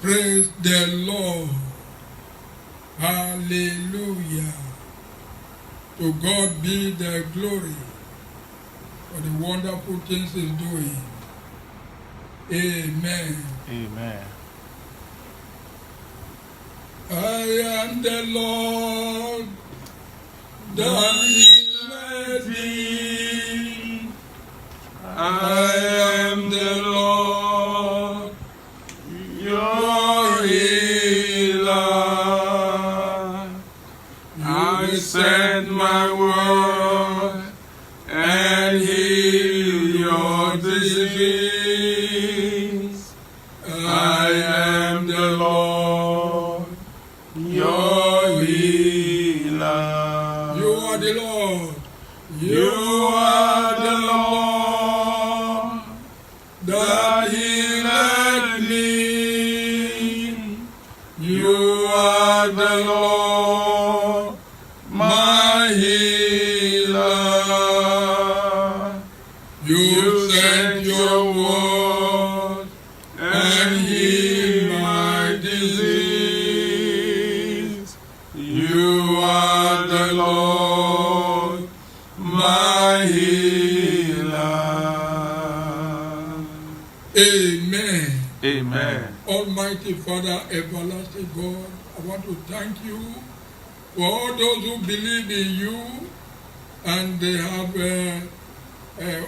Praise the Lord. Hallelujah. To God be the glory for the wonderful things He's doing. Amen. Amen. I am the Lord, that healeth thee. I am the Lord, your healer. I send my word and heal your disease. I am the Lord, your healer. You are the Lord. You are the Lord that healeth me. You are the Lord, my healer. You sent your word and heal my disease. You are the Lord, my healer. Amen. Amen. Almighty Father, everlasting God, I want to thank you for all those who believe in you and they have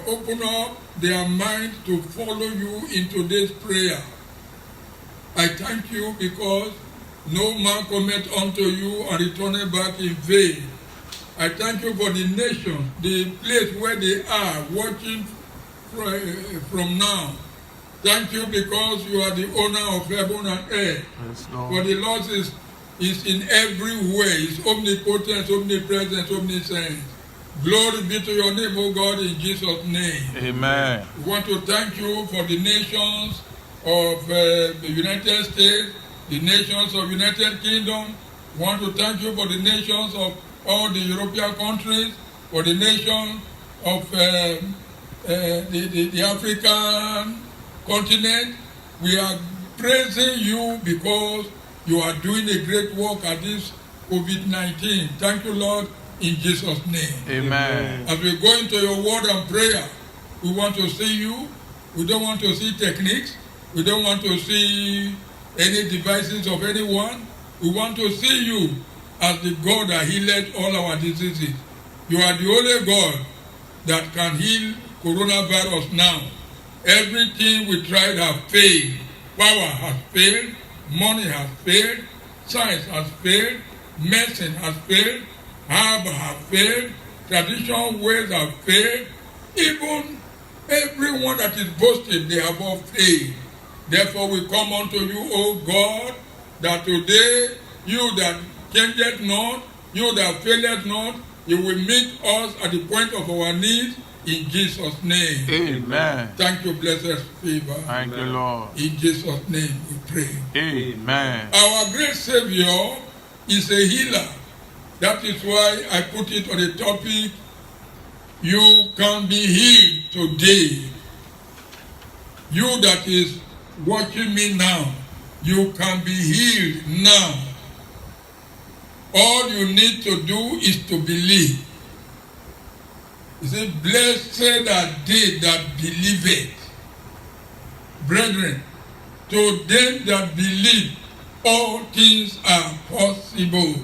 opened up their mind to follow you into this prayer. I thank you because no man cometh unto you and returneth back in vain. I thank you for the nation, the place where they are watching from now. Thank you because you are the owner of heaven and earth. Yes, Lord. For the Lord is in everywhere. He's omnipotent, omnipresent, omniscient. Glory be to your name, O God, in Jesus' name. Amen. We want to thank you for the nations of the United States, the nations of United Kingdom. We want to thank you for the nations of all the European countries, for the nation of the African continent. We are praising you because you are doing a great work at this COVID-19. Thank you, Lord, in Jesus' name. Amen. As we go into your word and prayer, we want to see you. We don't want to see techniques. We don't want to see any devices of anyone. We want to see you as the God that healed all our diseases. You are the only God that can heal coronavirus now. Everything we tried has failed. Power has failed. Money has failed. Science has failed. Medicine has failed. Herb has failed. Traditional ways have failed. Even everyone that is boasting, they have all failed. Therefore we come unto you, O God, that today you that changeth not, you that faileth not, you will meet us at the point of our need. In Jesus' name. Amen. Thank you, blessed favor. Thank you, Lord. In Jesus' name we pray. Amen. Our great Savior is a healer. That is why I put it on the topic, you can be healed today. You that is watching me now, you can be healed now. All you need to do is to believe. He said, blessed are they that believe it. Brethren, to them that believe, all things are possible.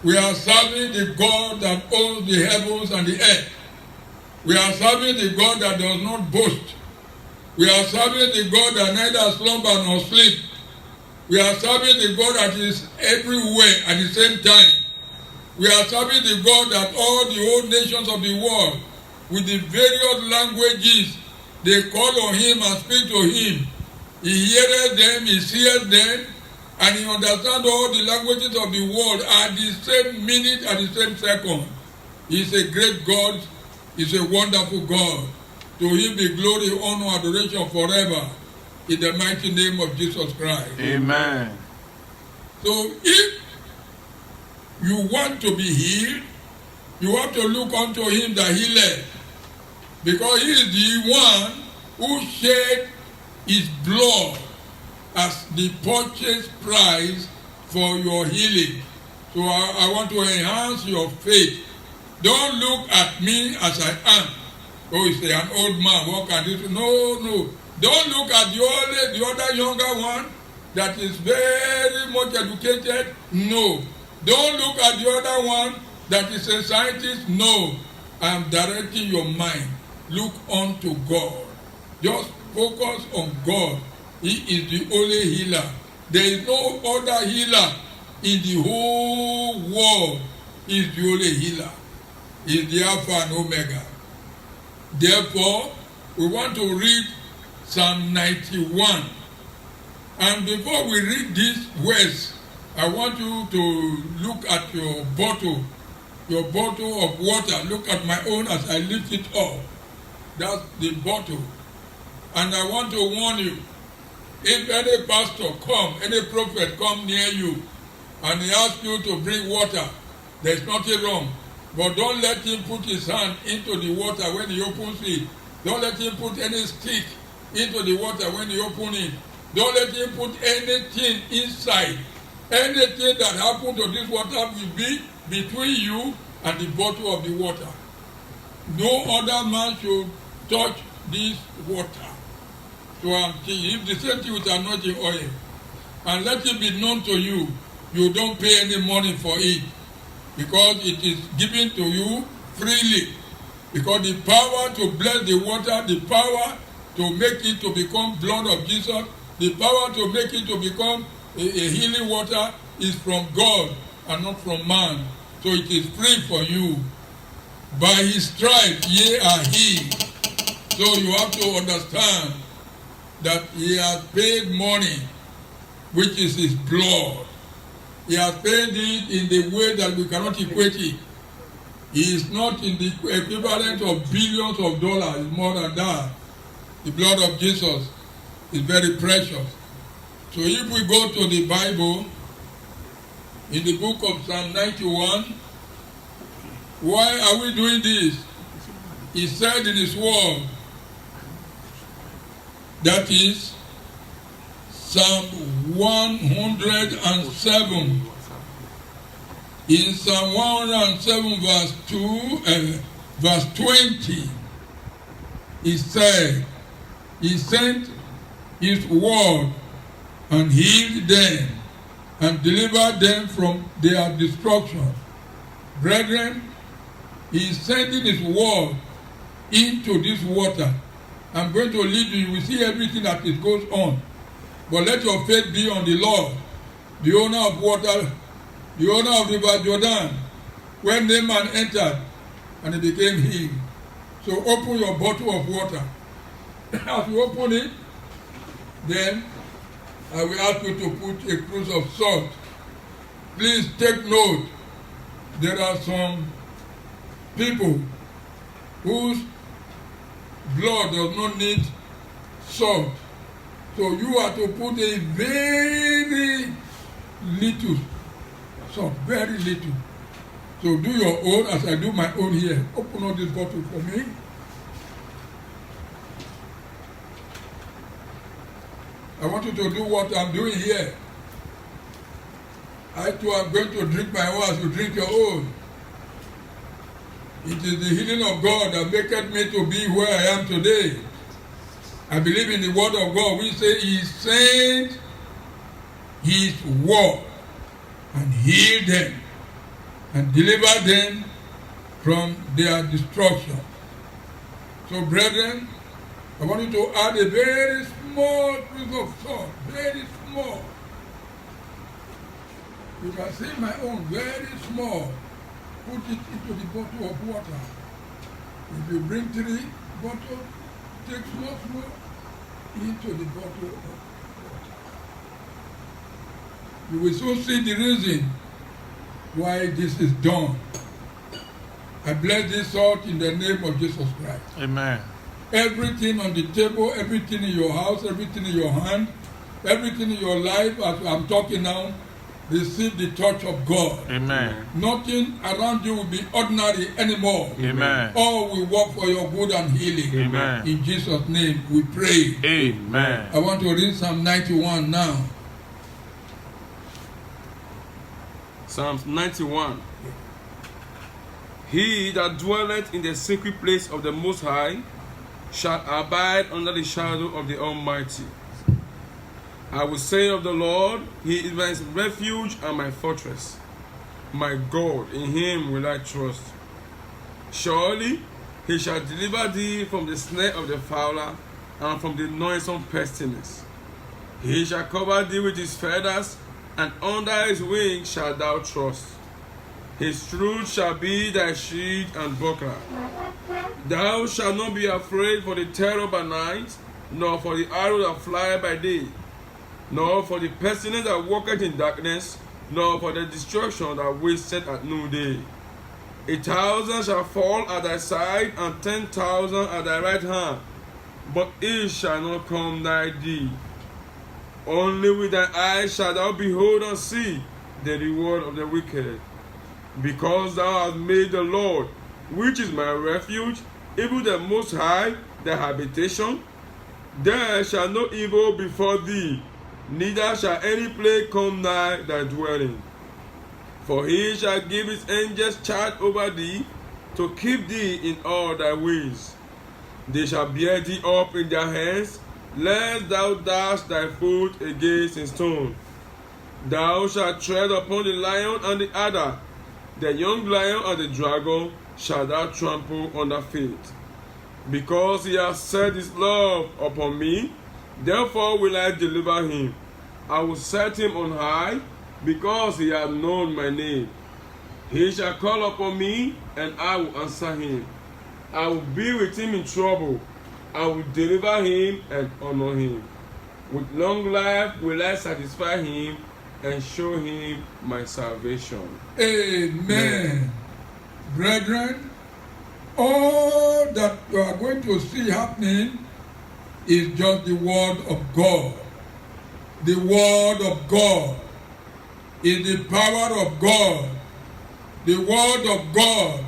We are serving the God that owns the heavens and the earth. We are serving the God that does not boast. We are serving the God that neither slumber nor sleep. We are serving the God that is everywhere at the same time. We are serving the God that all the old nations of the world, with the various languages, they call on him and speak to him. He heareth them, he seeth them, and he understands all the languages of the world at the same minute, at the same second. He is a great God. He is a wonderful God. To him be glory, honor, adoration forever. In the mighty name of Jesus Christ. Amen. So if you want to be healed, you have to look unto him that healeth. Because he is the one who shed His blood as the purchase price for your healing. So I want to enhance your faith. Don't look at me as I am. Oh, you say, an old man, what can you do? No, no. Don't look at the other younger one that is very much educated. No. Don't look at the other one that is a scientist. No. I am directing your mind. Look unto God. Just focus on God. He is the only healer. There is no other healer in the whole world. He is the only healer. He is the Alpha and Omega. Therefore, we want to read Psalm 91. And before we read this verse, I want you to look at your bottle of water. Look at my own as I lift it up. That's the bottle. And I want to warn you, if any pastor any prophet come near you, and he asks you to bring water, there's nothing wrong. But don't let him put his hand into the water when he opens it. Don't let him put any stick into the water when he opens it. Don't let him put anything inside. Anything that happens to this water will be between you and the bottle of the water. No other man should touch this water. So if the same thing with anointing oil, and let it be known to you, you don't pay any money for it, because it is given to you freely. Because the power to bless the water, the power to make it to become blood of Jesus, the power to make it to become a healing water is from God and not from man. So it is free for you. By his stripes ye are healed. So you have to understand that he has paid money, which is his blood. He has paid it in the way that we cannot equate it. He is not in the equivalent of billions of dollars, more than that. The blood of Jesus is very precious. So if we go to the Bible, in the book of Psalm 91, why are we doing this? He said in his word, that is Psalm 107. In Psalm 107 verse 20, he said, he sent his word and healed them and delivered them from their destruction. Brethren, he is sending his word into this water. I'm going to lead you. You will see everything that it goes on. But let your faith be on the Lord, the owner of water, the owner of River Jordan. When Naaman entered and he became healed. So open your bottle of water. As you open it, then I will ask you to put a cruse of salt. Please take note. There are some people whose blood does not need salt. So you are to put a very little salt, very little. So do your own as I do my own here. Open up this bottle for me. I want you to do what I'm doing here. I too am going to drink my own as you drink your own. It is the healing of God that maketh me to be where I am today. I believe in the word of God. We say he sent his word and healed them and delivered them from their destruction. So brethren, I want you to add a very small piece of salt, very small. You can see my own, very small. Put it into the bottle of water. If you bring 3 bottles, take small into the bottle of water. You will soon see the reason why this is done. I bless this salt in the name of Jesus Christ. Amen. Everything on the table, everything in your house, everything in your hand, everything in your life, as I'm talking now, receive the touch of God. Amen. Nothing around you will be ordinary anymore. Amen. All will work for your good and healing. Amen. In Jesus' name we pray. Amen. I want to read Psalm 91 now. Psalms 91. He that dwelleth in the secret place of the Most High shall abide under the shadow of the Almighty. I will say of the Lord, He is my refuge and my fortress. My God, in Him will I trust. Surely He shall deliver thee from the snare of the fowler and from the noisome pestilence. He shall cover thee with His feathers, and under His wings shalt thou trust. His truth shall be thy shield and buckler. Thou shalt not be afraid for the terror by night, nor for the arrow that flieth by day, nor for the pestilence that walketh in darkness, nor for the destruction that wasteth at noonday. 1,000 shall fall at thy side, and 10,000 at thy right hand, but it shall not come nigh thee. Only with thy eyes shalt thou behold and see the reward of the wicked. Because thou hast made the Lord, which is my refuge, even the Most High, thy habitation, there shall no evil befall thee, neither shall any plague come nigh thy dwelling. For He shall give His angels charge over thee, to keep thee in all thy ways. They shall bear thee up in their hands, lest thou dash thy foot against a stone. Thou shalt tread upon the lion and the adder, the young lion and the dragon shalt thou trample under feet. Because He has set His love upon me, therefore will I deliver him. I will set him on high, because he hath known my name. He shall call upon me, and I will answer him. I will be with him in trouble. I will deliver him and honor him. With long life will I satisfy him and show him my salvation. Amen. Brethren, all that you are going to see happening is just the word of God. The word of God is the power of God. The word of God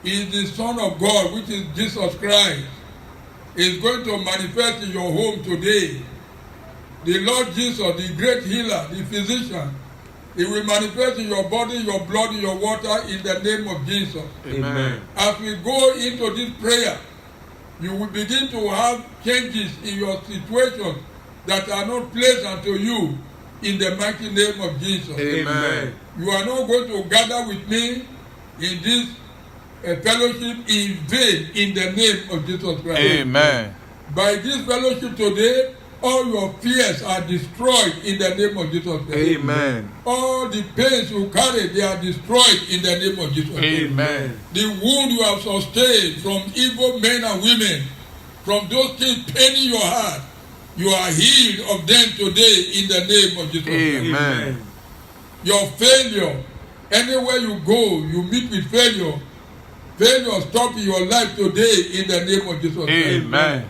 is the Son of God, which is Jesus Christ. Is going to manifest in your home today. The Lord Jesus, the great healer, the physician, He will manifest in your body, your blood, your water in the name of Jesus. Amen. As we go into this prayer, you will begin to have changes in your situation that are not pleasant to you in the mighty name of Jesus. Amen. You are not going to gather with me in this fellowship in vain in the name of Jesus Christ. Amen. By this fellowship today, all your fears are destroyed in the name of Jesus Christ. Amen. All the pains you carry, they are destroyed in the name of Jesus Christ. Amen. The wound you have sustained from evil men and women, from those things paining your heart, you are healed of them today in the name of Jesus Christ. Amen. Your failure, anywhere you go, you meet with failure. Failure stop in your life today in the name of Jesus Christ. Amen.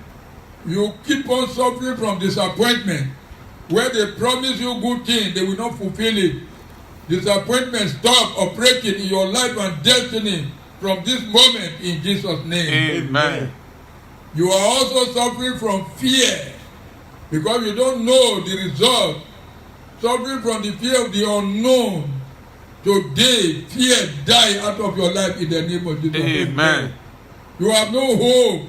You keep on suffering from disappointment. Where they promise you good things, they will not fulfill it. Disappointment stop operating in your life and destiny from this moment in Jesus' name. Amen. You are also suffering from fear because you don't know the result. Suffering from the fear of the unknown. Today, fear die out of your life in the name of Jesus. Amen. You have no hope.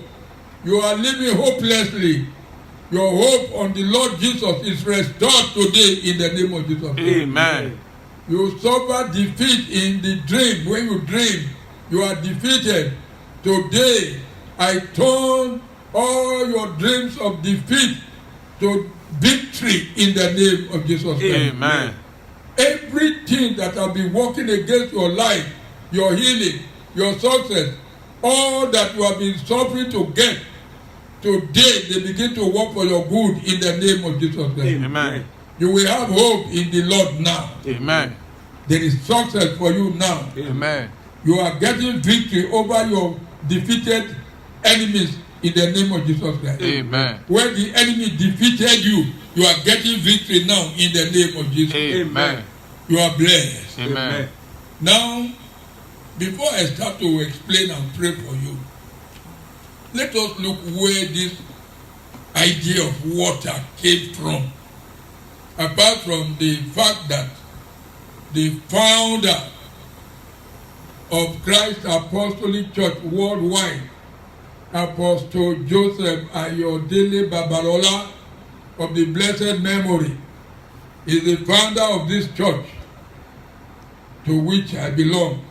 You are living hopelessly. Your hope on the Lord Jesus is restored today in the name of Jesus. Amen. You suffer defeat in the dream. When you dream, you are defeated. Today, I turn all your dreams of defeat to victory in the name of Jesus. Amen. Everything that has been working against your life, your healing, your success, all that you have been suffering to get, today they begin to work for your good in the name of Jesus Christ. Amen. You will have hope in the Lord now. Amen. There is success for you now. Amen. You are getting victory over your defeated enemies in the name of Jesus Christ. Amen. When the enemy defeated you, you are getting victory now in the name of Jesus. Amen. You are blessed. Amen. Now, before I start to explain and pray for you, let us look where this idea of water came from. Apart from the fact that the founder of Christ Apostolic Church worldwide, Apostle Joseph Ayodele Babalola of the blessed memory, is the founder of this church to which I belong.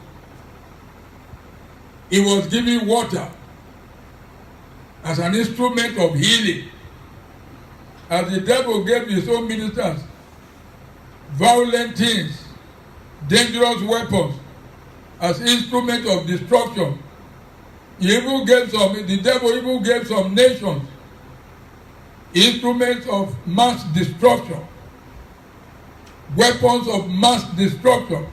He was given water as an instrument of healing. As the devil gave his own ministers violent things, dangerous weapons as instrument of destruction, the devil even gave some nations instruments of mass destruction, weapons of mass destruction.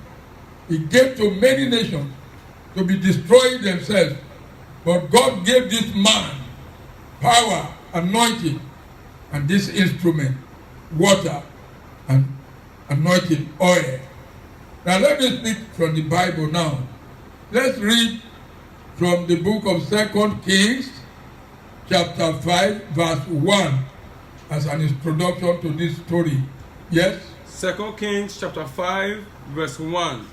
He gave to many nations to be destroying themselves. But God gave this man power, anointing, and this instrument, water and anointing oil. Now let me speak from the Bible now. Let's read from the book of 2 Kings, chapter 5, verse 1, as an introduction to this story. Yes? 2 Kings chapter 5, verse 1.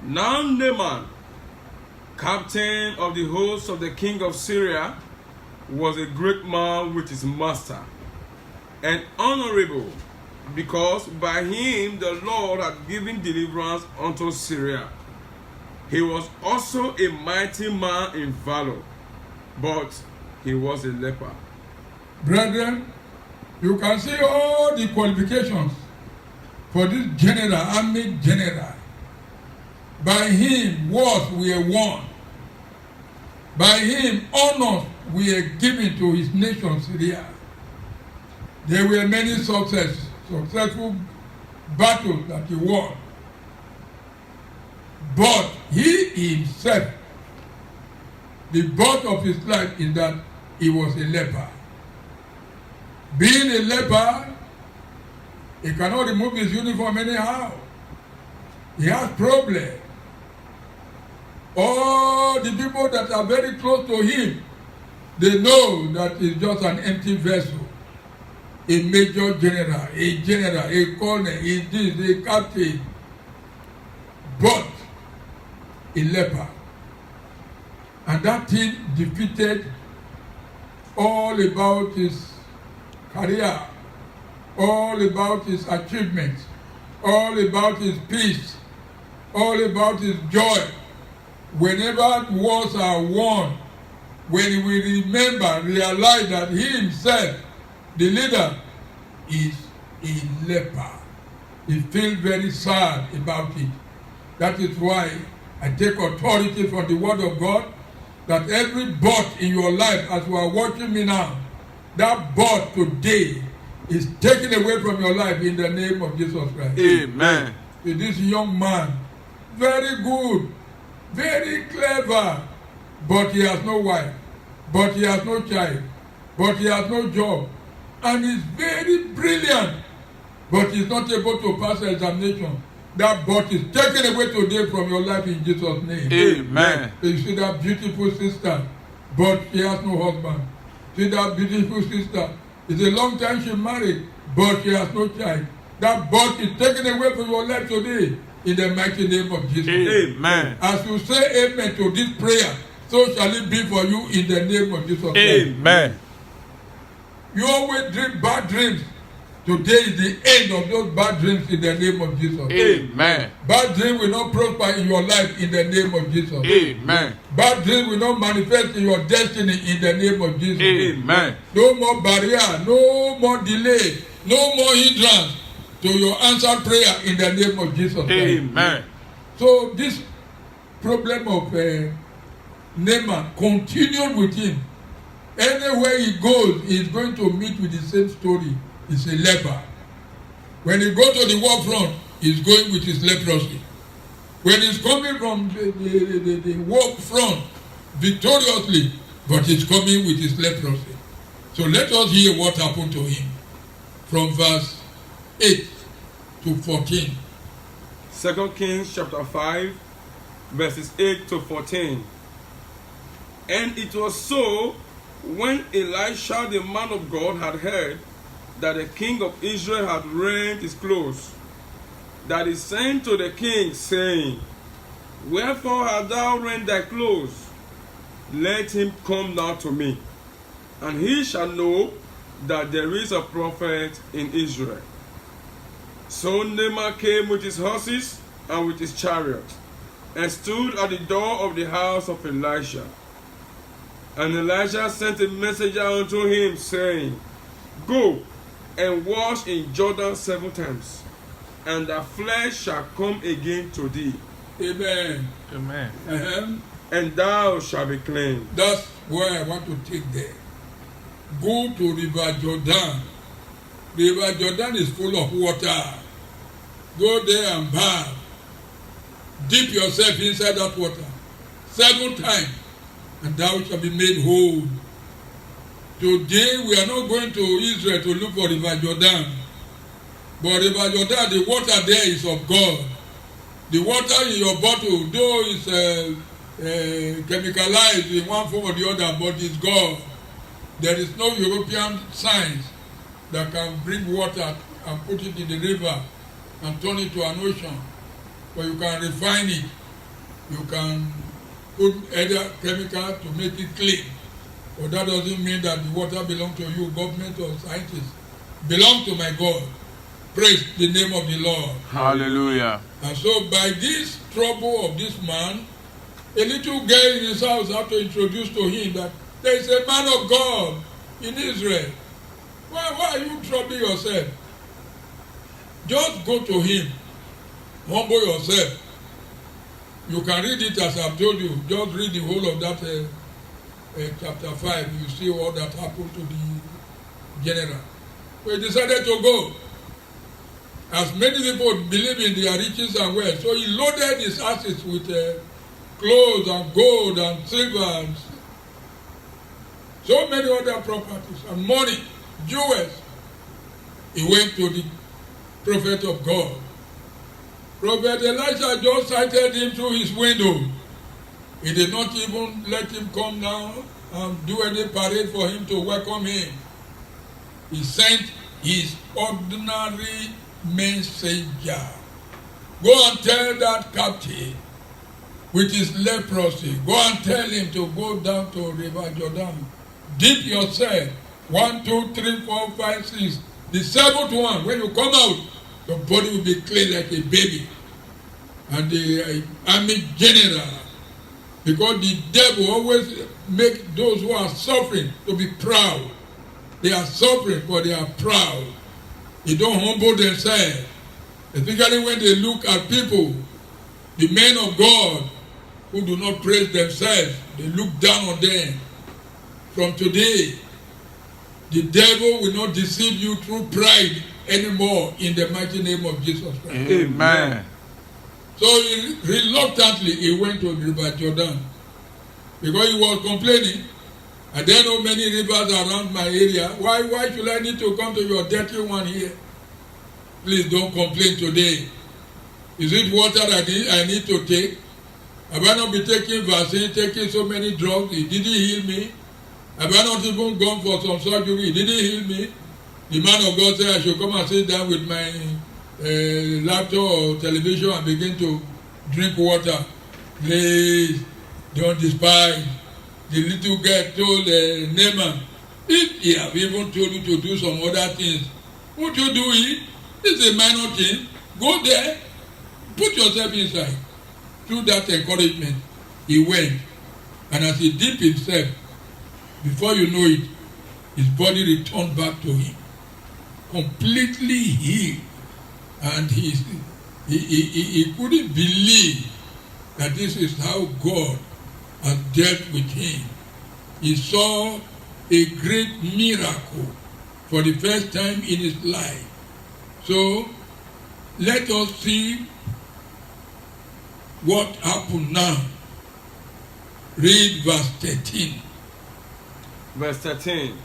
Now Naaman, captain of the host of the king of Syria, was a great man with his master, and honorable, because by him the Lord had given deliverance unto Syria. He was also a mighty man in valor, but he was a leper. Brethren, you can see all the qualifications for this general, army general. By him wars were won. By him honors were given to his nation Syria. There were many successful battles that he won. But he himself, the birth of his life is that he was a leper. Being a leper, he cannot remove his uniform anyhow. He has problems. All the people that are very close to him, they know that he's just an empty vessel. A major general, a colonel, a captain, but a leper. And that thing defeated all about his career, all about his achievements, all about his peace, all about his joy. Whenever wars are won, when he will realize that he himself, the leader, is a leper, he feels very sad about it. That is why I take authority from the word of God, that every birth in your life, as you are watching me now, that birth today is taken away from your life in the name of Jesus Christ. Amen. This young man, very good, very clever, but he has no wife, but he has no child, but he has no job, and he's very brilliant, but he's not able to pass the examination. That birth is taken away today from your life in Jesus' name. Amen. So you see that beautiful sister, but she has no husband. See that beautiful sister, it's a long time she married, but she has no child. That birth is taken away from your life today in the mighty name of Jesus. Amen. As you say amen to this prayer, so shall it be for you in the name of Jesus. Amen. You always dream bad dreams. Today is the end of those bad dreams in the name of Jesus. Amen. Bad dreams will not prosper in your life in the name of Jesus. Amen. Bad dreams will not manifest in your destiny in the name of Jesus. Amen. No more barrier, no more delay, no more hindrance to your answered prayer in the name of Jesus. Amen. So this problem of Naaman continued with him. Anywhere he goes, he's going to meet with the same story. He's a leper. When he goes to the war front, he's going with his leprosy. When he's coming from the war front victoriously, but he's coming with his leprosy. So let us hear what happened to him from verse 8 to 14. 2 Kings chapter 5, verses 8 to 14. And it was so, when Elisha the man of God had heard that the king of Israel had rent his clothes, that he sent to the king, saying, Wherefore hast thou rent thy clothes? Let him come now to me, and he shall know that there is a prophet in Israel. So Naaman came with his horses and with his chariot, and stood at the door of the house of Elisha. And Elisha sent a messenger unto him, saying, Go and wash in Jordan 7 times, and thy flesh shall come again to thee, Amen. Amen. and thou shalt be clean. That's where I want to take there. Go to River Jordan. River Jordan is full of water. Go there and bathe. Dip yourself inside that water 7 times, and thou shalt be made whole. Today we are not going to Israel to look for River Jordan. But River Jordan, the water there is of God. The water in your bottle, though it's chemicalized in one form or the other, but it's God. There is no European science that can bring water and put it in the river and turn it to an ocean. But you can refine it. You can put other chemicals to make it clean. But that doesn't mean that the water belongs to you, government or scientists. Belong to my God. Praise the name of the Lord. Hallelujah. And so by this trouble of this man, a little girl in his house had to introduce to him that there is a man of God in Israel. Why are you troubling yourself? Just go to him. Humble yourself. You can read it as I've told you. Just read the whole of that chapter 5. You see all that happened to the general. So he decided to go. As many people believe in their riches and wealth, so he loaded his asses with clothes and gold and silver and so many other properties and money, jewels. He went to the prophet of God. Prophet Elisha just sighted him through his window. He did not even let him come down and do any parade for him to welcome him. He sent his ordinary messenger. Go and tell that captain with his leprosy, go and tell him to go down to River Jordan. Dip yourself. 1, 2, 3, 4, 5, 6. The 7th one, when you come out, your body will be clean like a baby. And the army general, because the devil always make those who are suffering to be proud. They are suffering, but they are proud. They don't humble themselves. Especially when they look at people, the men of God, who do not praise themselves, they look down on them. From today, the devil will not deceive you through pride anymore in the mighty name of Jesus Christ. Amen. So reluctantly he went to River Jordan because he was complaining. I don't know many rivers around my area. Why should I need to come to your dirty one here? Please don't complain today. Is it water I need to take? Have I not been taking vaccine, taking so many drugs? It didn't heal me. Have I not even gone for some surgery? It didn't heal me. The man of God said I should come and sit down with my laptop or television and begin to drink water. Please don't despise. The little girl told Naaman, if he have even told you to do some other things, won't you do it? This is a minor thing. Go there, put yourself inside. Through that encouragement, he went. And as he dipped himself, before you know it, his body returned back to him, completely healed. And he couldn't believe that this is how God has dealt with him. He saw a great miracle for the first time in his life. So let us see what happened now. Read verse 13. Verse 13.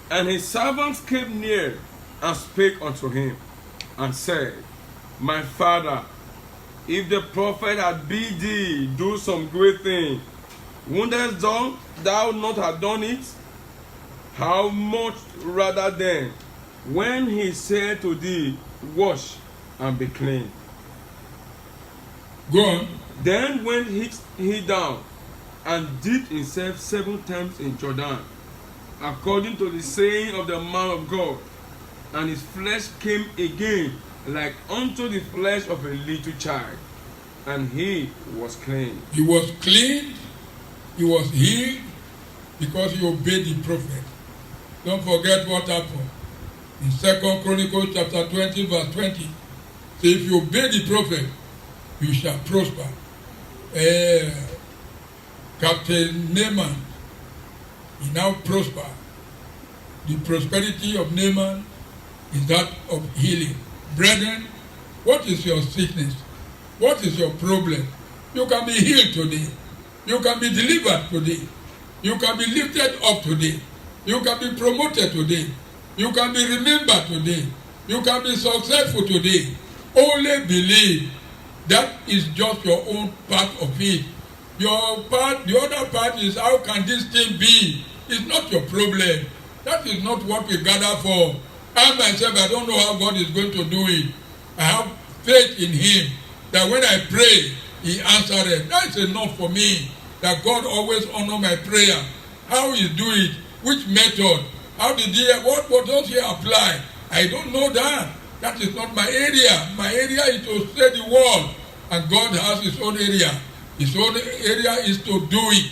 And his servants came near and spake unto him, and said, My father, if the prophet had bid thee do some great thing, wouldest thou not have done it? How much rather then, when he said to thee, wash and be clean? Go on. Then went he down and dipped himself 7 times in Jordan, according to the saying of the man of God, and his flesh came again like unto the flesh of a little child, and he was clean. He was clean, he was healed, because he obeyed the prophet. Don't forget what happened. In 2 Chronicles chapter 20, verse 20, so if you obey the prophet, you shall prosper. Captain Naaman, he now prosper. The prosperity of Naaman is that of healing. Brethren, what is your sickness? What is your problem? You can be healed today. You can be delivered today. You can be lifted up today. You can be promoted today. You can be remembered today. You can be successful today. Only believe. That is just your own part of it. Your part, the other part is how can this thing be? It's not your problem. That is not what we gather for. I myself, I don't know how God is going to do it. I have faith in Him that when I pray, He answered it. That's enough for me. That God always honor my prayer. How He do it? Which method? How did He? What does He apply? I don't know that. That is not my area. My area is to say the word, and God has His own area. His own area is to do it.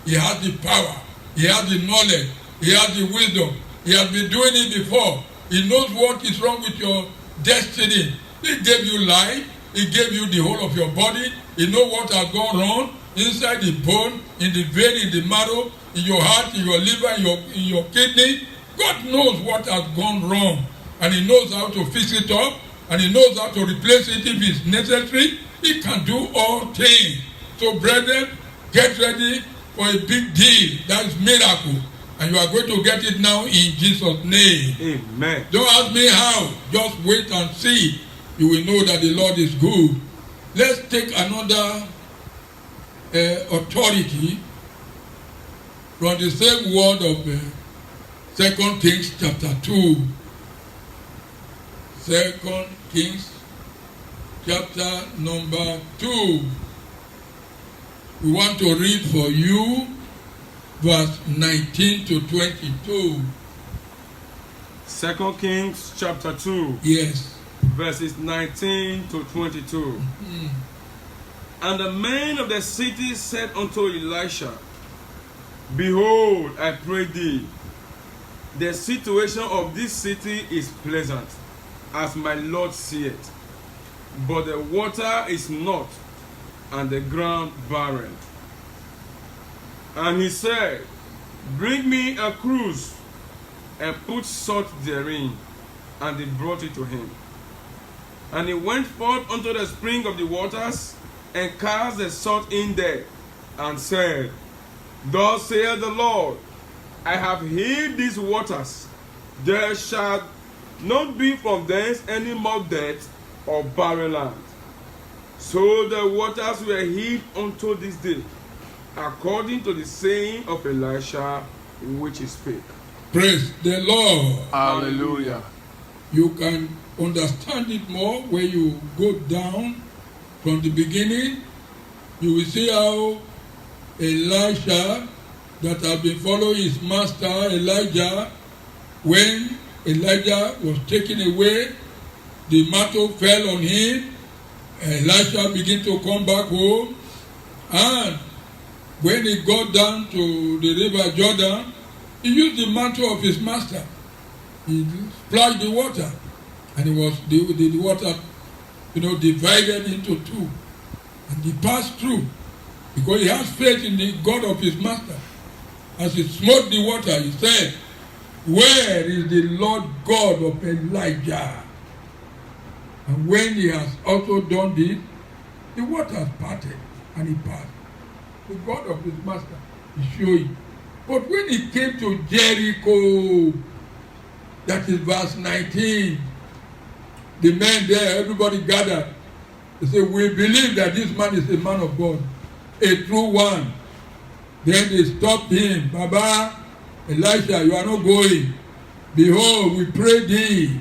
He has the power. He has the knowledge. He has the wisdom. He has been doing it before. He knows what is wrong with your destiny. He gave you life. He gave you the whole of your body. He knows what has gone wrong inside the bone, in the vein, in the marrow, in your heart, in your liver, in your kidney. God knows what has gone wrong. And He knows how to fix it up. And He knows how to replace it if it's necessary. He can do all things. So brethren, get ready for a big deal. That is miracle. And you are going to get it now in Jesus' name. Amen. Don't ask me how. Just wait and see. You will know that the Lord is good. Let's take another authority from the same word of 2 Kings chapter 2. 2 Kings chapter number 2. We want to read for you verse 19 to 22. 2 Kings chapter 2. Yes. Verses 19 to 22. Mm-hmm. And the men of the city said unto Elisha, Behold, I pray thee, the situation of this city is pleasant, as my Lord seeth, but the water is not, and the ground barren. And he said, Bring me a cruse, and put salt therein. And they brought it to him. And he went forth unto the spring of the waters, and cast the salt in there, and said, Thus saith the Lord, I have hid these waters, there shall not be from thence any more death or barren land. So the waters were hid unto this day, according to the saying of Elisha, which he spake. Praise the Lord. Hallelujah. You can understand it more when you go down from the beginning. You will see how Elisha, that had been following his master Elijah, when Elijah was taken away, the mantle fell on him. Elisha began to come back home, and when he got down to the river Jordan, he used the mantle of his master. He splashed the water, and it was the water, divided into two, and he passed through because he has faith in the God of his master. As he smote the water, he said, Where is the Lord God of Elijah? And when he has also done this, the waters parted, and he passed. The God of his master is showing. But when he came to Jericho, that is verse 19, the men there, everybody gathered. They say, we believe that this man is a man of God, a true one. Then they stopped him. Baba, Elisha, you are not going. Behold, we pray thee.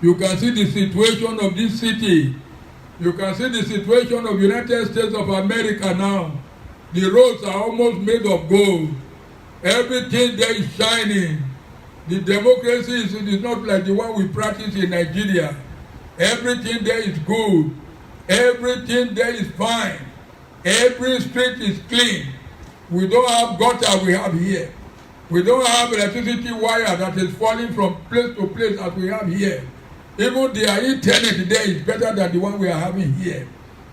You can see the situation of this city. You can see the situation of United States of America now. The roads are almost made of gold. Everything there is shining. The democracy is not like the one we practice in Nigeria. Everything there is good. Everything there is fine. Every street is clean. We don't have gutter we have here. We don't have electricity wire that is falling from place to place as we have here. Even their internet there is better than the one we are having here.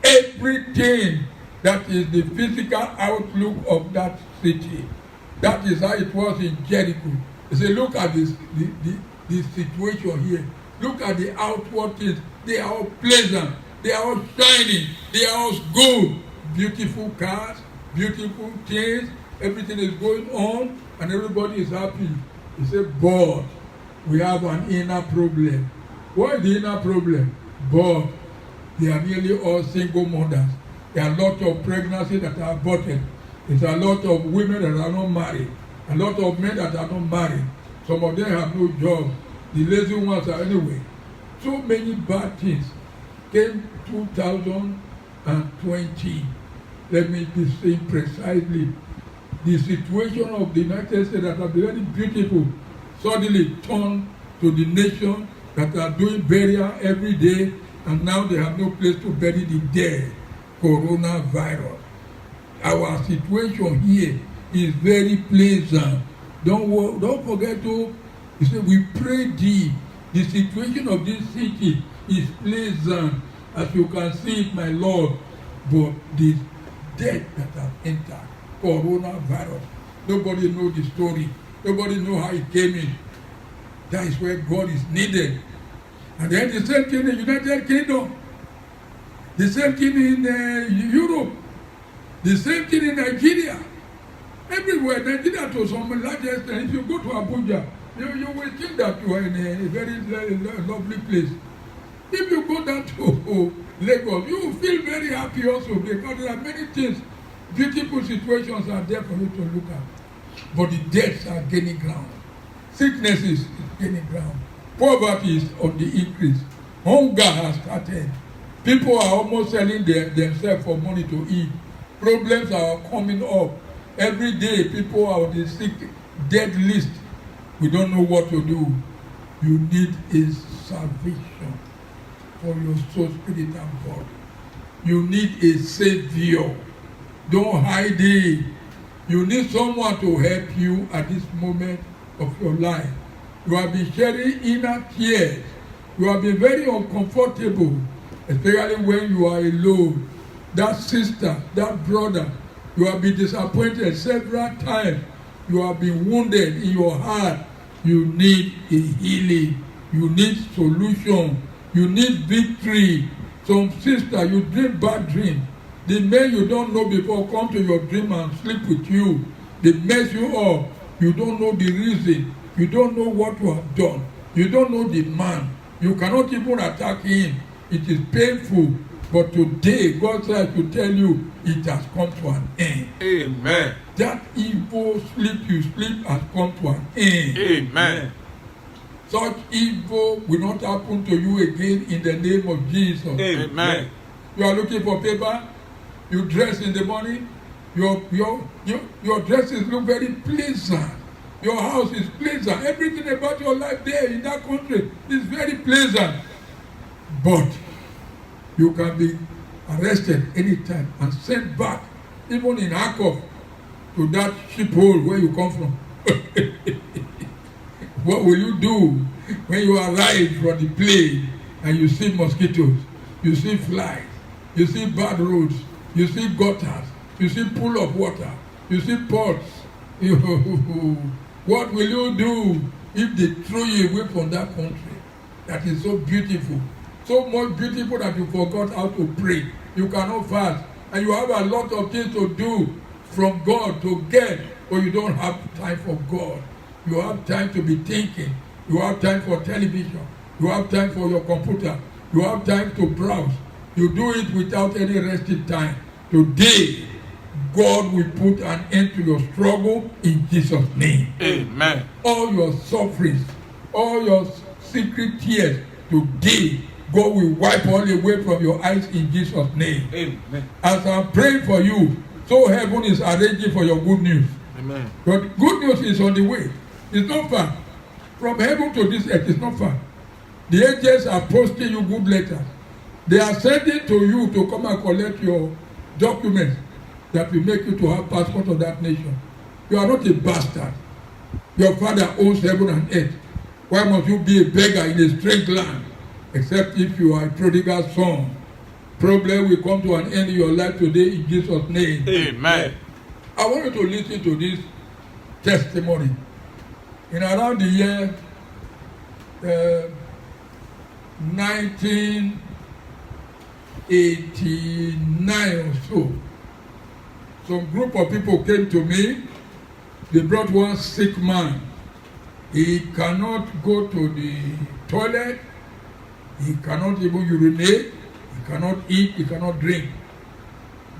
Everything that is the physical outlook of that city. That is how it was in Jericho. You say, look at this the situation here. Look at the outward things. They are all pleasant. They are all shining. They are all good. Beautiful cars, beautiful things. Everything is going on and everybody is happy. You say, but we have an inner problem. What is the inner problem? But they are nearly all single mothers. There are a lot of pregnancies that are aborted. There's a lot of women that are not married. A lot of men that are not married. Some of them have no job. The lazy ones are anyway. So many bad things came 2020. Let me be saying precisely. The situation of the United States that are very beautiful suddenly turned to the nation that are doing burial every day, and now they have no place to bury the dead. Coronavirus. Our situation here is very pleasant. Don't forget to, you say, we pray thee. The situation of this city is pleasant, as you can see it, my Lord. But the death that have entered, coronavirus, nobody knows the story. Nobody knows how it came in. That is where God is needed. And then the same thing in the United Kingdom. The same thing in Europe. The same thing in Nigeria. Everywhere, Nigeria to some large extent. If you go to Abuja, you will think that you are in a very lovely place. If you go down to Lagos, you will feel very happy also because there are many things, beautiful situations are there for you to look at. But the deaths are gaining ground. Sicknesses is gaining ground. Poverty is on the increase. Hunger has started. People are almost selling themselves for money to eat. Problems are coming up. Every day people are on the sick dead list. We don't know what to do. You need a salvation for your soul, spirit, and body. You need a savior. Don't hide it. You need someone to help you at this moment of your life. You have been shedding inner tears. You have been very uncomfortable, especially when you are alone. That sister, that brother, you have been disappointed several times. You have been wounded in your heart. You need a healing. You need solution. You need victory. Some sister, you dream bad dream. The men you don't know before come to your dream and sleep with you. They mess you up. You don't know the reason. You don't know what you have done. You don't know the man. You cannot even attack him. It is painful. But today, God says to tell you, it has come to an end. Amen. That evil sleep you sleep has come to an end. Amen. Such evil will not happen to you again in the name of Jesus. Amen. You are looking for paper. You dress in the morning. Your dresses look very pleasant. Your house is pleasant. Everything about your life there in that country is very pleasant. But you can be arrested anytime and sent back, even in Akov, to that ship hole where you come from. What will you do when you arrive from the plane and you see mosquitoes, you see flies, you see bad roads, you see gutters, you see pool of water, you see pots? What will you do if they throw you away from that country that is so beautiful? So much beautiful that you forgot how to pray. You cannot fast. And you have a lot of things to do from God to get, but you don't have time for God. You have time to be thinking. You have time for television. You have time for your computer. You have time to browse. You do it without any resting time. Today, God will put an end to your struggle in Jesus' name. Amen. All your sufferings, all your secret tears, today, God will wipe all away from your eyes in Jesus' name. Amen. As I'm praying for you, so heaven is arranging for your good news. Amen. But good news is on the way. It's not far. From heaven to this earth, it's not far. The angels are posting you good letters. They are sending to you to come and collect your documents that will make you to have passport of that nation. You are not a bastard. Your father owns heaven and earth. Why must you be a beggar in a strange land? Except if you are a prodigal son. Problem will come to an end in your life today in Jesus' name. Amen. I want you to listen to this testimony. In around the year 1989 or so, some group of people came to me. They brought one sick man. He cannot go to the toilet. He cannot even urinate. He cannot eat. He cannot drink.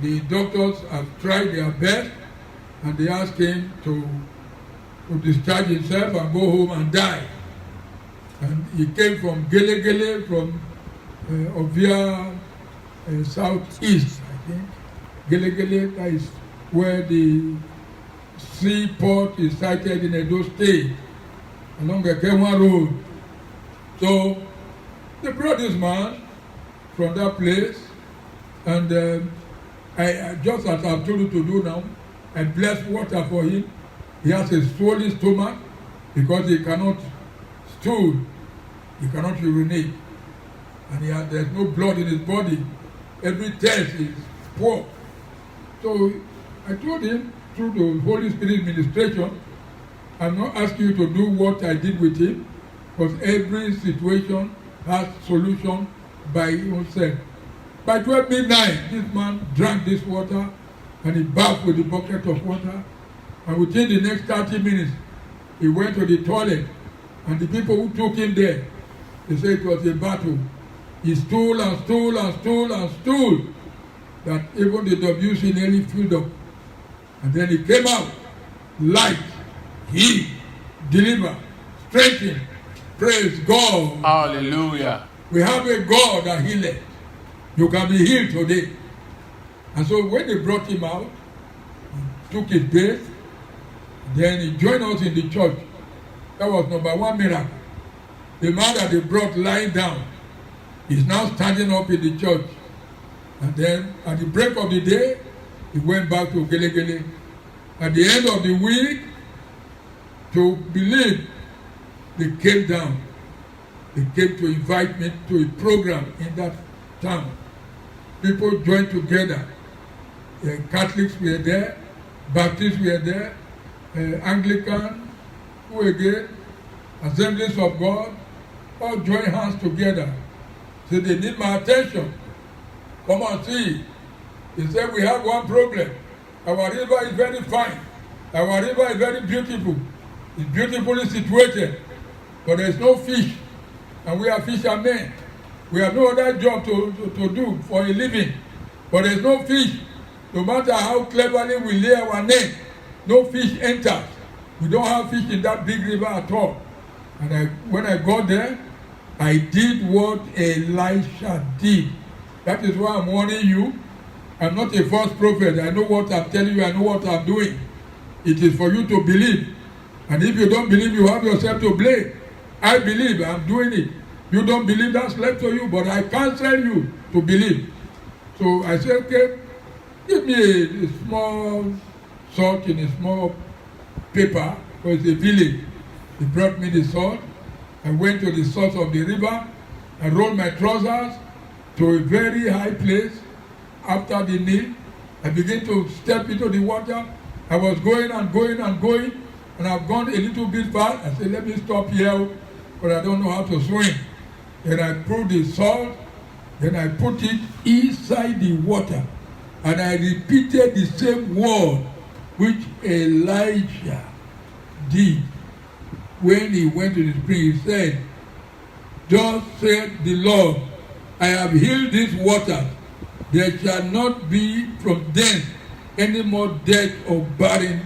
The doctors have tried their best, and they asked him to discharge himself and go home and die. And he came from Gele, from Ovia, southeast, I think. Gele, that is where the seaport is sited in Edo State, along the Kenwa Road. So they brought this man from that place, and I just as I've told you to do now, I bless water for him. He has a swollen stomach because he cannot stool, he cannot urinate, and there's no blood in his body. Every test is poor. So I told him through the Holy Spirit ministration, I'm not asking you to do what I did with him, because every situation has solution by himself. By 12 midnight, this man drank this water and he bathed with a bucket of water. And within the next 30 minutes, he went to the toilet. And the people who took him there, they said it was a battle. He stooled and stooled and stooled and stooled, that even the WC nearly filled up. And then he came out, light, healed, delivered, strengthened. Praise God. Hallelujah. We have a God that healeth. You can be healed today. And so when they brought him out, he took his bed, then he joined us in the church. That was number one miracle. The man that they brought lying down is now standing up in the church. And then at the break of the day, he went back to Gele. At the end of the week, to believe, they came down. They came to invite me to a program in that town. People joined together. Catholics were there, Baptists were there, Anglican, who again, Assemblies of God, all joined hands together. So they need my attention. Come and see. They said we have one problem. Our river is very fine. Our river is very beautiful. It's beautifully situated. But there is no fish. And we are fishermen. We have no other job to do for a living. But there is no fish. No matter how cleverly we lay our net, no fish enters. We don't have fish in that big river at all. And when I got there, I did what Elisha did. That is why I'm warning you. I'm not a false prophet. I know what I'm telling you. I know what I'm doing. It is for you to believe. And if you don't believe, you have yourself to blame. I believe. I'm doing it. You don't believe, that's left to you. But I counsel you to believe. So I said, okay, give me a small salt in a small paper. Because it's a village. He brought me the salt. I went to the source of the river. I rolled my trousers to a very high place. After the knee, I began to step into the water. I was going and going and going. And I've gone a little bit far. I said, let me stop here, but I don't know how to swim. Then I put the salt. Then I put it inside the water. And I repeated the same word which Elijah did when he went to the spring. He said, thus said the Lord, I have healed this water. There shall not be from thence any more death or barren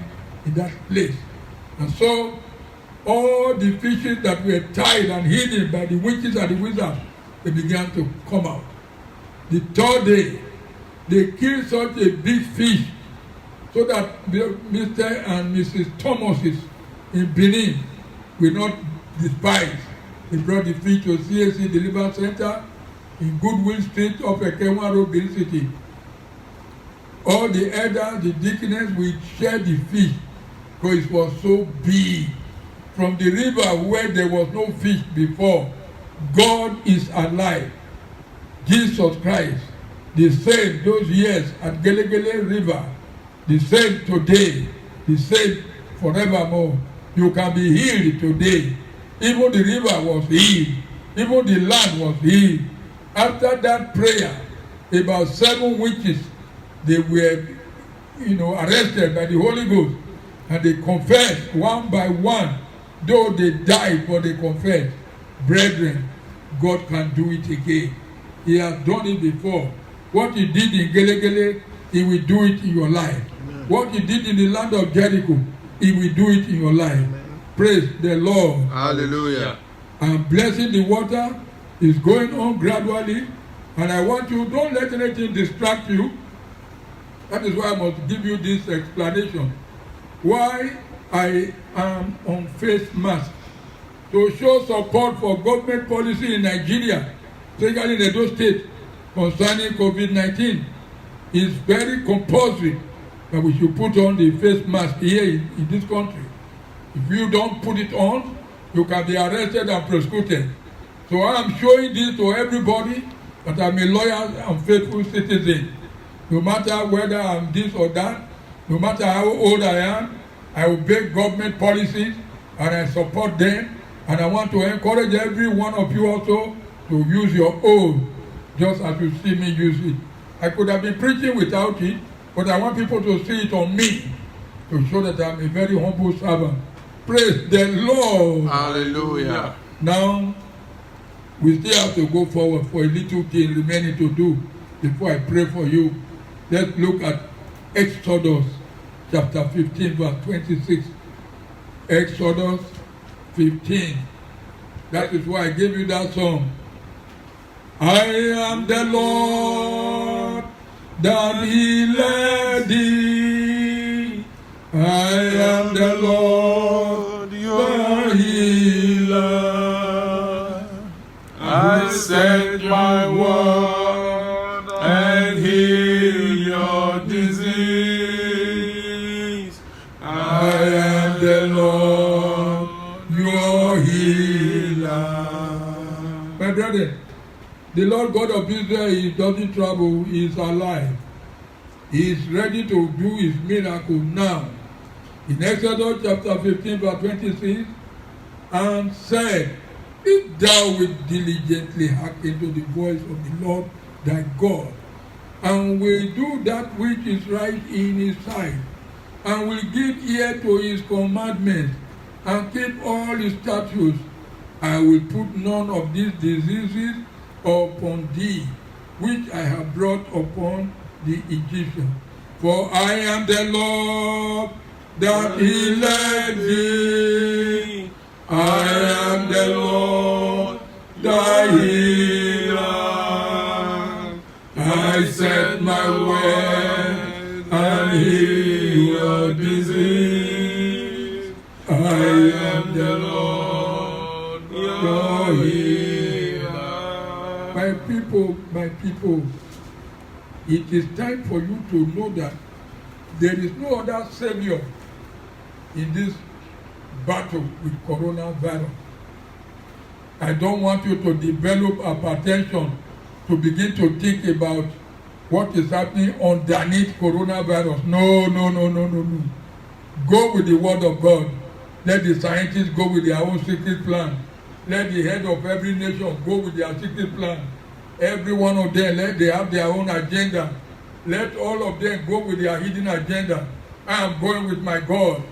in that place. And so all the fishes that were tied and hidden by the witches and the wizards, they began to come out. The third day, they killed such a big fish so that Mr. and Mrs. Thomases in Benin will not despise. They brought the fish to CAC Deliverance Center in Goodwill Street off Ekenwa Road, Benin City. All the elders, the deaconess, will share the fish because it was so big. From the river where there was no fish before, God is alive. Jesus Christ, the same those years at Gelegele River, the same today, the same forevermore. You can be healed today. Even the river was healed. Even the land was healed. After that prayer, about 7 witches, they were, arrested by the Holy Ghost, and they confessed one by one. Though they died, but they confessed. Brethren, God can do it again. He has done it before. What he did in Gelegele, he will do it in your life. Amen. What he did in the land of Jericho, he will do it in your life. Amen. Praise the Lord. Hallelujah. And blessing the water is going on gradually. And I want you, don't let anything distract you. That is why I must give you this explanation. Why I am on face mask. To show support for government policy in Nigeria, especially in Edo State, concerning COVID-19. It's very compulsory that we should put on the face mask here in this country. If you don't put it on, you can be arrested and prosecuted. So I am showing this to everybody that I'm a loyal and faithful citizen. No matter whether I'm this or that, no matter how old I am, I obey government policies and I support them. And I want to encourage every one of you also to use your own, just as you see me use it. I could have been preaching without it, but I want people to see it on me to show that I'm a very humble servant. Praise the Lord. Hallelujah. Now, we still have to go forward for a little thing remaining to do before I pray for you. Let's look at Exodus chapter 15, verse 26. Exodus 15. That is why I gave you that song. I am the Lord that healeth thee. I am the Lord your healer. I sent my word and heal your disease. I am the Lord your healer. My brother, the Lord God of Israel, He doesn't trouble, He is alive. He is ready to do His miracle now. In Exodus chapter 15, verse 26, and said, if thou wilt diligently hearken to the voice of the Lord thy God, and will do that which is right in His sight, and will give ear to His commandments, and keep all His statutes, I will put none of these diseases upon thee, which I have brought upon the Egyptians. For I am the Lord that healeth thee. I am the Lord thy healer. I sent my word and heal your disease. I am the Lord your healer. My people, it is time for you to know that there is no other savior in this battle with coronavirus. I don't want you to develop hypertension to begin to think about what is happening underneath coronavirus. No. Go with the word of God. Let the scientists go with their own secret plan. Let the head of every nation go with their secret plan. Every one of them, let they have their own agenda. Let all of them go with their hidden agenda. I am going with my God.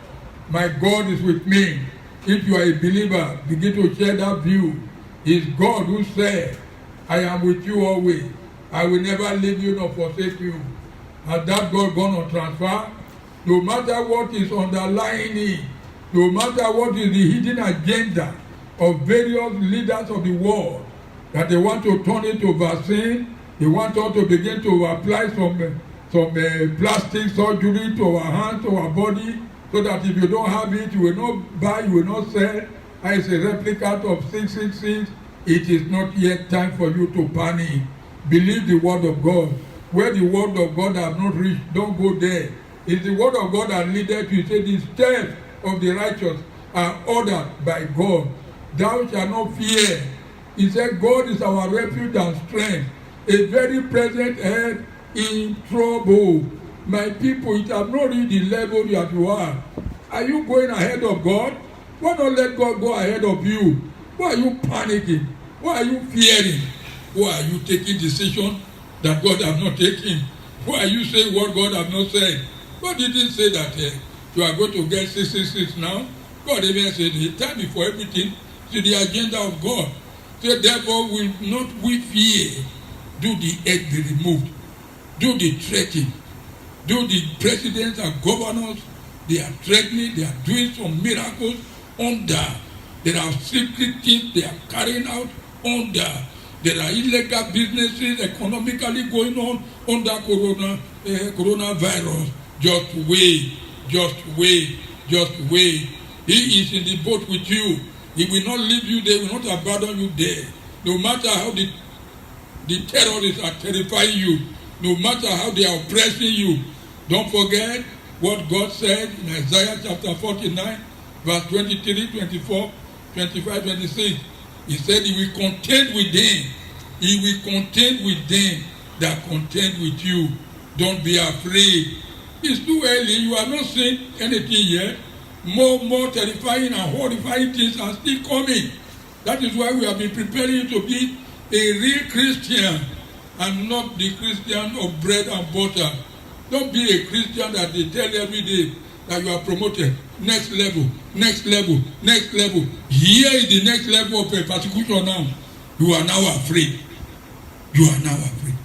My God is with me. If you are a believer, begin to share that view. It's God who said, I am with you always. I will never leave you nor forsake you. Has that God gone on transfer? No matter what is underlying it, no matter what is the hidden agenda of various leaders of the world, that they want to turn it to vaccine, they want us to begin to apply some plastic surgery to our hands, to our body, so that if you don't have it, you will not buy, you will not sell. And it's a replicant of 666. It is not yet time for you to panic. Believe the word of God. Where the word of God has not reached, don't go there. It's the word of God that leadeth you. He said, the steps of the righteous are ordered by God. Thou shalt not fear. He said, God is our refuge and strength, a very present help in trouble. My people, it has not reached the level that you are. Are you going ahead of God? Why not let God go ahead of you? Why are you panicking? Why are you fearing? Why are you taking decisions that God has not taken? Why are you saying what God has not said? God didn't say that you are going to get 666 now. God even said the time before everything to the agenda of God. So therefore will not we fear. Do the head be removed. Do the threatening. Do the presidents and governors, they are threatening, they are doing some miracles under. There are secret things they are carrying out under. There are illegal businesses economically going on under coronavirus. Just wait, just wait, just wait. He is in the boat with you. He will not leave you there, he will not abandon you there. No matter how the terrorists are terrifying you, no matter how they are oppressing you, don't forget what God said in Isaiah chapter 49, verse 23, 24, 25, 26. He said he will contend with them. He will contend with them that contend with you. Don't be afraid. It's too early. You are not saying anything yet. More terrifying and horrifying things are still coming. That is why we have been preparing you to be a real Christian and not the Christian of bread and butter. Don't be a Christian that they tell every day that you are promoted. Next level, next level, next level. Here is the next level of persecution now. You are now afraid. You are now afraid.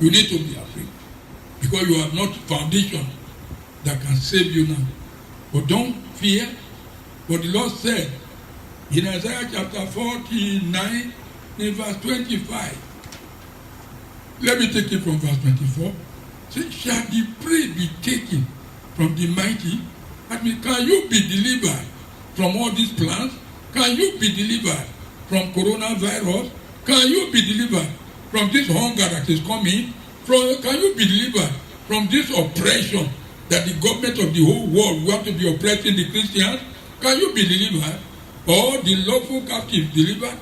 You need to be afraid. Because you have not foundation that can save you now. But don't fear what the Lord said in Isaiah chapter 49 in verse 25. Let me take it from verse 24. Say, shall the prey be taken from the mighty? I mean, can you be delivered from all these plans? Can you be delivered from coronavirus? Can you be delivered from this hunger that is coming? Can you be delivered from this oppression that the government of the whole world want to be oppressing the Christians? Can you be delivered? Or the lawful captives delivered?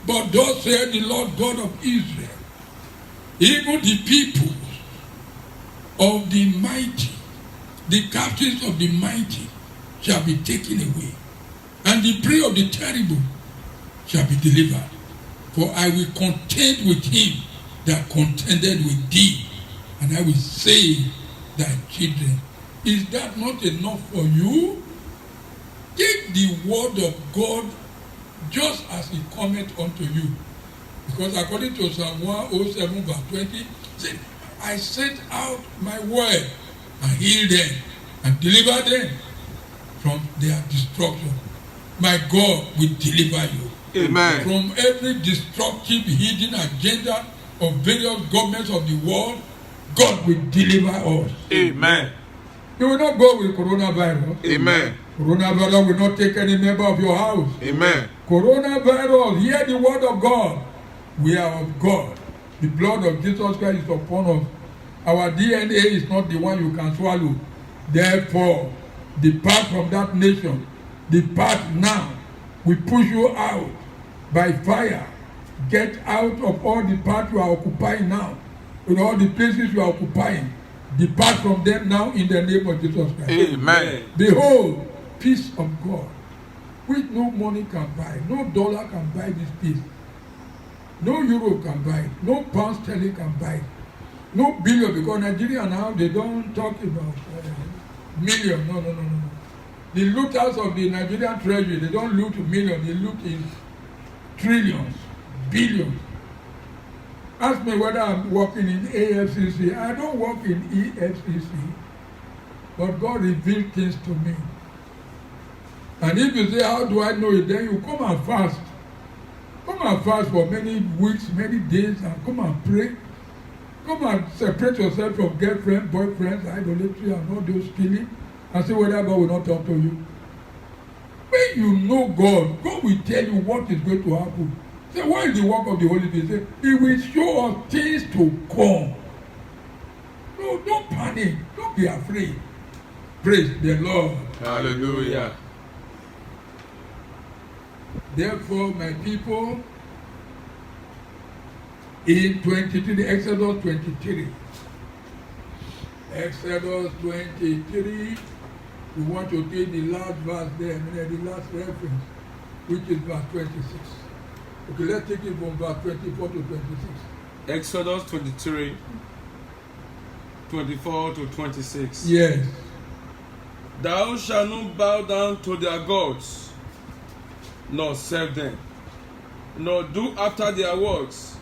But thus said the Lord God of Israel, even the people of the mighty, the captives of the mighty shall be taken away, and the prey of the terrible shall be delivered. For I will contend with him that contended with thee, and I will save thy children. Is that not enough for you? Take the word of God just as he cometh unto you. Because according to Psalm 107 verse 20, say, I sent out my word and healed them and delivered them from their destruction. My God will deliver you. Amen. From every destructive hidden agenda of various governments of the world, God will deliver us. Amen. You will not go with coronavirus. Amen. Coronavirus will not take any member of your house. Amen. Coronavirus, hear the word of God. We are of God. The blood of Jesus Christ is upon us. Our DNA is not the one you can swallow. Therefore, depart from that nation. Depart now. We push you out by fire. Get out of all the parts you are occupying now. In all the places you are occupying. Depart from them now in the name of Jesus Christ. Amen. Behold, peace of God, which no money can buy, no dollar can buy this peace. No euro can buy it, no pound sterling can buy it, no billion, because Nigeria now, they don't talk about million, no. The looters of the Nigerian treasury, they don't loot million, they loot in trillions, billions. Ask me whether I'm working in AFCC. I don't work in EFCC. But God revealed things to me. And if you say, how do I know it? Then you come and fast. Come and fast for many weeks, many days, and come and pray. Come and separate yourself from girlfriend, boyfriends, idolatry, and all those killing, and see whether God will not talk to you. When you know God, God will tell you what is going to happen. Say, what is the work of the Holy Spirit? Say, He will show us things to come. No, don't panic. Don't be afraid. Praise the Lord. Hallelujah. Therefore, my people, in 23, Exodus 23. Exodus 23, we want to take the last verse there, the last reference, which is verse 26. Okay, let's take it from verse 24 to 26. Exodus 23, 24 to 26. Yes. Thou shalt not bow down to their gods, nor serve them, nor do after their works,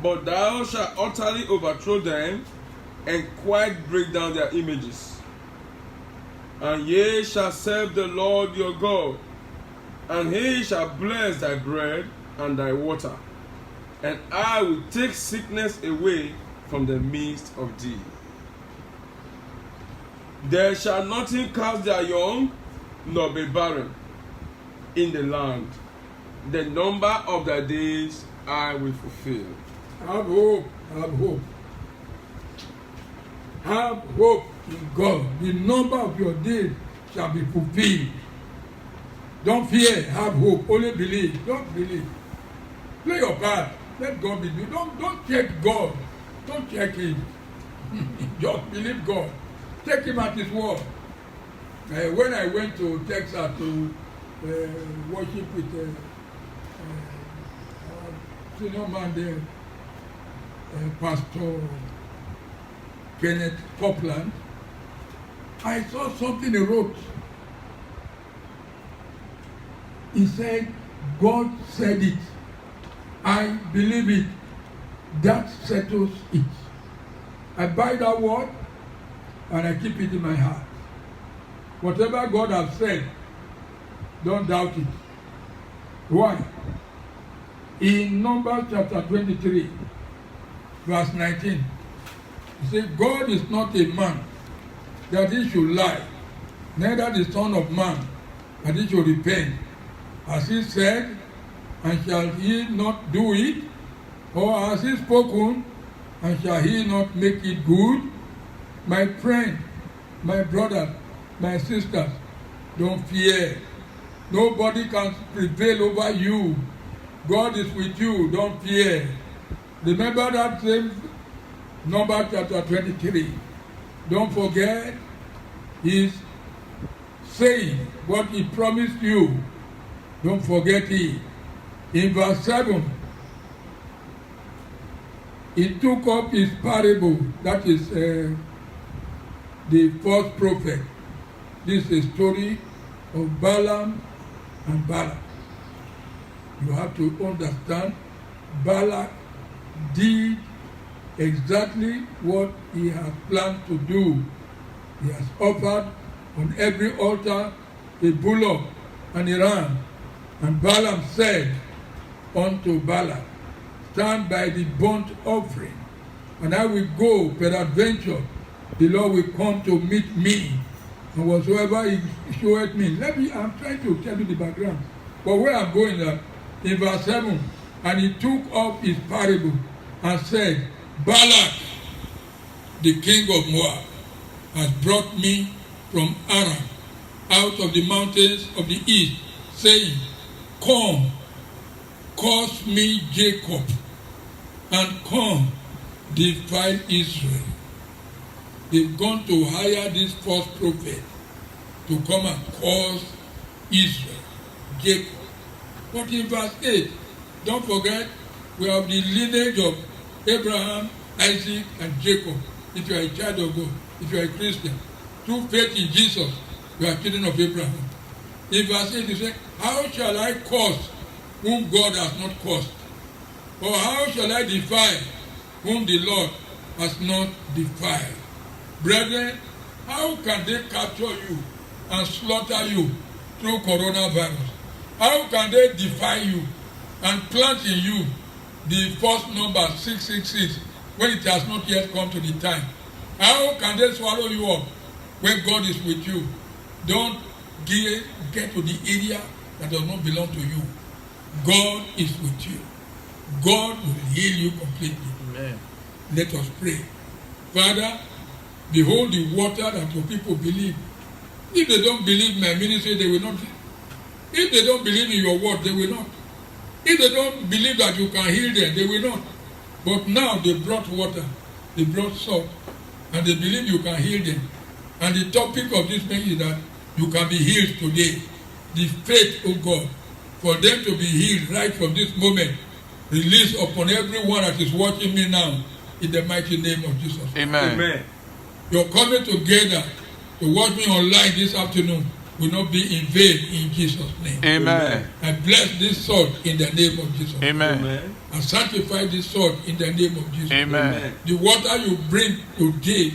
but thou shalt utterly overthrow them, and quite break down their images. And ye shall serve the Lord your God, and he shall bless thy bread and thy water, and I will take sickness away from the midst of thee. There shall nothing cast their young, nor be barren in the land. The number of thy days I will fulfill. Have hope, have hope. Have hope in God. The number of your days shall be fulfilled. Don't fear, have hope. Only believe. Don't believe. Play your part. Let God be. Don't check God. Don't check Him. Just believe God. Take Him at His word. When I went to Texas to worship with senior man there, Pastor Kenneth Copeland, I saw something he wrote. He said, God said it. I believe it. That settles it. I buy that word and I keep it in my heart. Whatever God has said, don't doubt it. Why? In Numbers chapter 23, verse 19, he said, God is not a man that he should lie, neither the Son of Man that he should repent. As he said, and shall he not do it? Or has he spoken, and shall he not make it good? My friend, my brother, my sisters, don't fear. Nobody can prevail over you. God is with you. Don't fear. Remember that same Numbers chapter 23. Don't forget, He's saying what He promised you. Don't forget it. In verse 7, He took up His parable. That is the false prophet. This is a story of Balaam and Balak. You have to understand, Balak did exactly what he had planned to do. He has offered on every altar a bullock and a ram. And Balaam said unto Balak, stand by the burnt offering, and I will go, peradventure the Lord will come to meet me, and whatsoever He showeth me. I'm trying to tell you the background. But where I'm going at, in verse 7, and he took up his parable and said, Balak, the king of Moab, has brought me from Aram, out of the mountains of the east, saying, come, curse me Jacob, and come, defile Israel. They've gone to hire this false prophet to come and curse Israel, Jacob. But in verse 8, don't forget, we have the lineage of Abraham, Isaac, and Jacob. If you are a child of God, if you are a Christian, through faith in Jesus, you are children of Abraham. In verse 8, he said, how shall I curse whom God has not cursed? Or how shall I defy whom the Lord has not defiled. Brethren, how can they capture you and slaughter you through coronavirus? How can they defy you and plant in you the first number 666 when it has not yet come to the time? How can they swallow you up when God is with you? Don't get to the area that does not belong to you. God is with you. God will heal you completely. Amen. Let us pray. Father, behold the water that your people believe. If they don't believe my ministry, they will not. If they don't believe in your word, they will not. If they don't believe that you can heal them, they will not. But now they brought water, they brought salt, and they believe you can heal them. And the topic of this message is that you can be healed today. The faith of God for them to be healed right from this moment, release upon everyone that is watching me now in the mighty name of Jesus. Amen. Amen. Your coming together to watch me online this afternoon will not be in vain in Jesus' name. Amen. I bless this sword in the name of Jesus. Amen. Amen. I sanctify this sword in the name of Jesus. Amen. The water you bring today,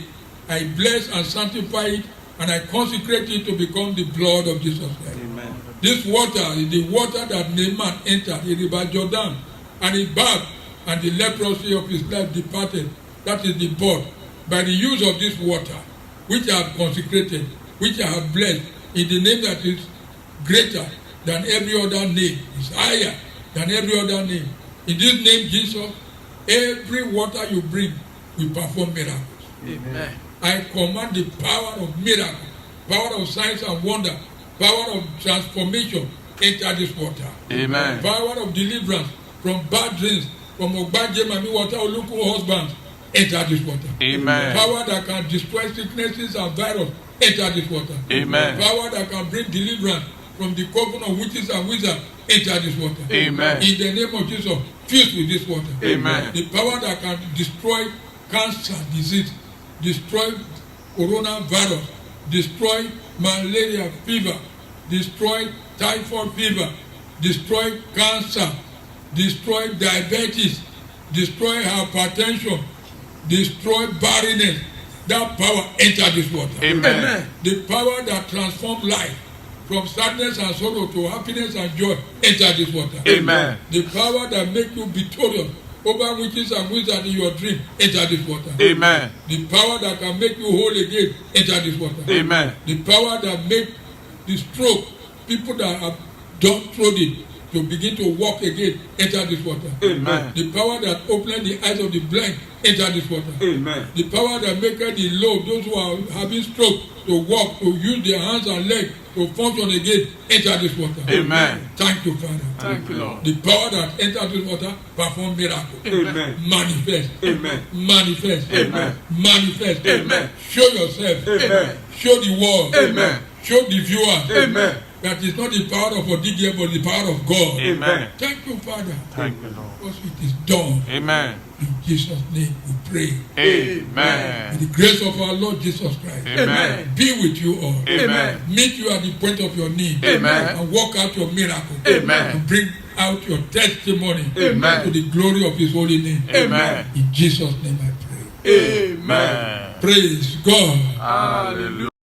I bless and sanctify it, and I consecrate it to become the blood of Jesus Christ. Amen. This water is the water that Naaman entered in River Jordan, and he bathed, and the leprosy of his life departed. That is the blood. By the use of this water, which I have consecrated, which I have blessed, in the name that is greater than every other name, is higher than every other name. In this name, Jesus, every water you bring will perform miracles. Amen. I command the power of miracle, power of signs and wonder, power of transformation enter this water. Amen. Power of deliverance from bad dreams, from Ogbaje Mami Water Oluku husbands, enter this water. Amen. Power that can destroy sicknesses and virus, enter this water. Amen. Power that can bring deliverance from the coven of witches and wizards, enter this water. Amen. In the name of Jesus, fuse with this water. Amen. The power that can destroy cancer disease, destroy coronavirus, destroy malaria fever, destroy typhoid fever, destroy cancer, destroy diabetes, destroy hypertension, destroy barrenness. That power enter this water. Amen. The power that transforms life from sadness and sorrow to happiness and joy enter this water. Amen. The power that make you victorious over witches and wizards in your dream enter this water. Amen. The power that can make you whole again enter this water. Amen. The power that make the stroke, people that have downtrodden to begin to walk again, enter this water. Amen. The power that open the eyes of the blind, enter this water. Amen. The power that make the low, those who are having stroke, to walk, to use their hands and legs, to function again, enter this water. Amen. Thank you, Father. Thank you, Lord. The power that enters this water, perform miracle. Amen. Manifest. Amen. Manifest. Amen. Manifest. Amen. Show yourself. Amen. Show the world. Amen. Show the viewers. Amen. That is not the power of Odigie, but the power of God. Amen. Thank you, Father. Thank you, Lord. Because it is done. Amen. In Jesus' name we pray. Amen. May the grace of our Lord Jesus Christ Amen. be with you all. Amen. Meet you at the point of your need. Amen. And work out your miracle. Amen. And bring out your testimony Amen. to the glory of His holy name. Amen. In Jesus' name I pray. Amen. Praise God. Hallelujah.